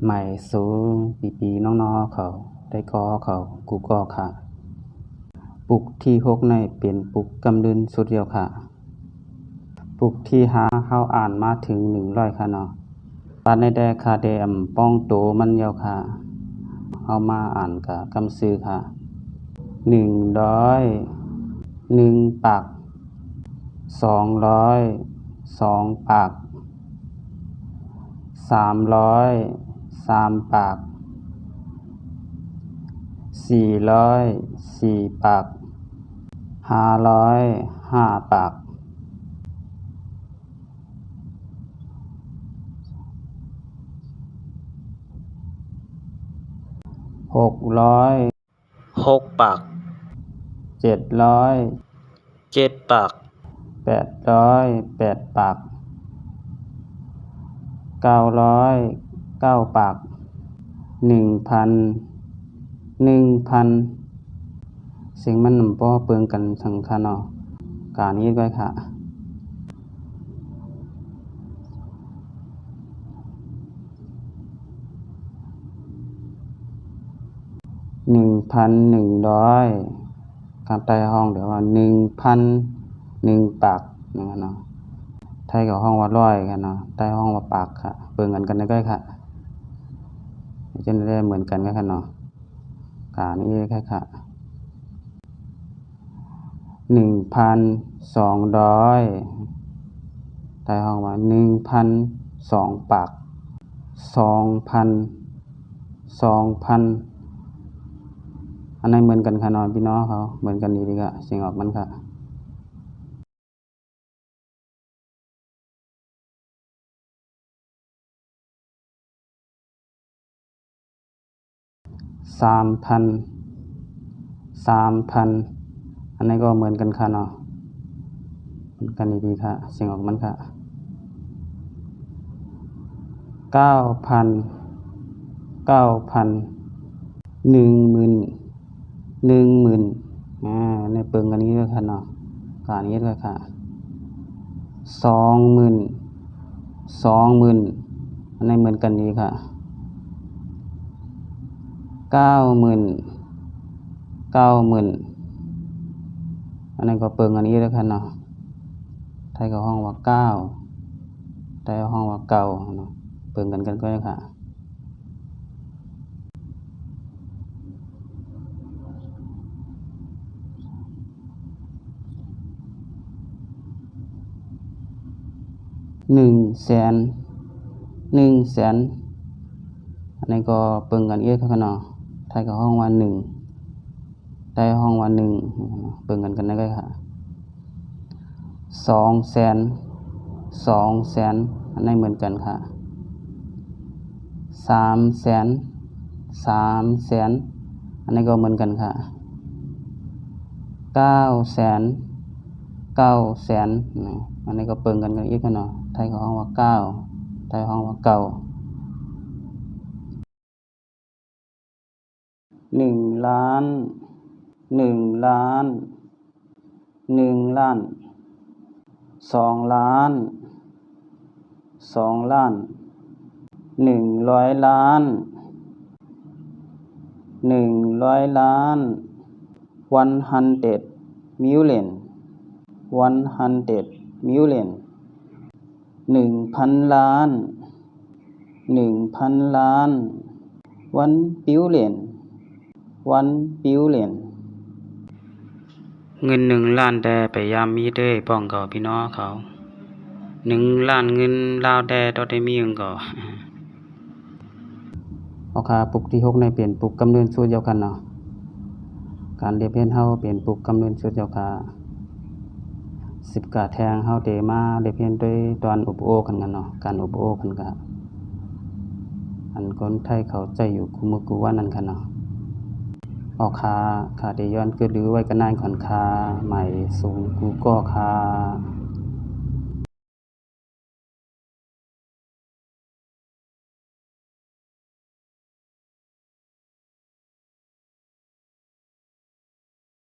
ใหม่สูงปีน้องเขาได้กอเขากูก็ค่ะปุกที่6ในเป็นปุกกำลืนสุดเดียวค่ะปุกที่5เฮาอ่านมาถึง100ค่ะเนาะปานในแดค่ะแดมป้องโตมันยาวค่ะเฮามาอ่านกับคำซื้อค่ะ100 1ปาก200 2ปาก300 3ปาก400 4ปาก500 5ปาก600 6ปาก700 7ปาก800 8ปาก900 9ปาก1,000 1,000สิ่งมันบ่เปิงกันสังค่ะเนาะการนี้ด้วยค่ะ1,100คำใต้ห้องเดี๋ยวว่า1,001ปากนะครับเนาะไทยกับห้องว่า100กันเนาะใต้ห้องว่าปากค่ะเปิงกันได้ค่ะจะได้เหมือนกันกันค่ะเนาะการนี้แค่ค่ะ1,200ใต้ห้องว่า1,002ปาก2,000 2,000อันไหนเหมือนกันค่ะเนาะพี่น้องเขาเหมือนกันดีๆค่ะเสียงออกมันค่ะ3,000 3,000อันนี้ก็เหมือนกันค่ะเนาะเหมือนกันดีๆค่ะเสียงออกมันค่ะ9,000 9,000 10,000 10,000ในเปิงกันนี้ด้วยค่ะเนาะการนี้ด้วยค่ะ20,000 20,000อันนี้เหมือนกันดีค่ะ90,000 90,000อันนี้ก็เปิงอันนี้ด้วยค่ะเนาะไทยก็ห้องว่า9ไทยห้องว่าเก่าเนาะเปิงกันก็ได้ค่ะ100,000 100,000อันนี้ก็เปิงกันอีกค่ะเนาะไทยก็ห้องว่า1ไทยห้องว่า1เปิงกันได้ค่ะ200,000 200,000อันนี้เหมือนกันค่ะ300,000 300,000อันนี้ก็เหมือนกันค่ะ900,000 900,000อันนี้ก็เปิงกันอีกค่ะเนาะไทยก็ห้องว่า9ไทยห้องว่าเก่า1ล้าน1ล้าน1ล้าน2ล้าน2ล้าน100ล้าน100ล้าน100 million 100 million 1,000 ล้าน1,000 ล้าน1 billion 1 billion เงิน1ล้านแดไปยามมีเด้อป้องเขาพี่น้องเขา1ล้านเงินลาวแดตอได้มีก็เอาค่ะปุกที่6ในเปลี่ยนปุกกำเนิดสูตรเดียวกันเนาะการเรียนเรียนเฮาเปลี่ยนปุกกำเนิดสูตรเดียวกัน10กะแทงเฮาเตมาเรียนเรียนด้วยตอนอุปโอกันเนาะการอุปโอกันก็อันคนไทยเขาใจอยู่คุมือกูว่านั่นค่ะเนาะออกขาเดย้อนคือหรือไว้กันนานขอนคาใหม่สูงกูก็คา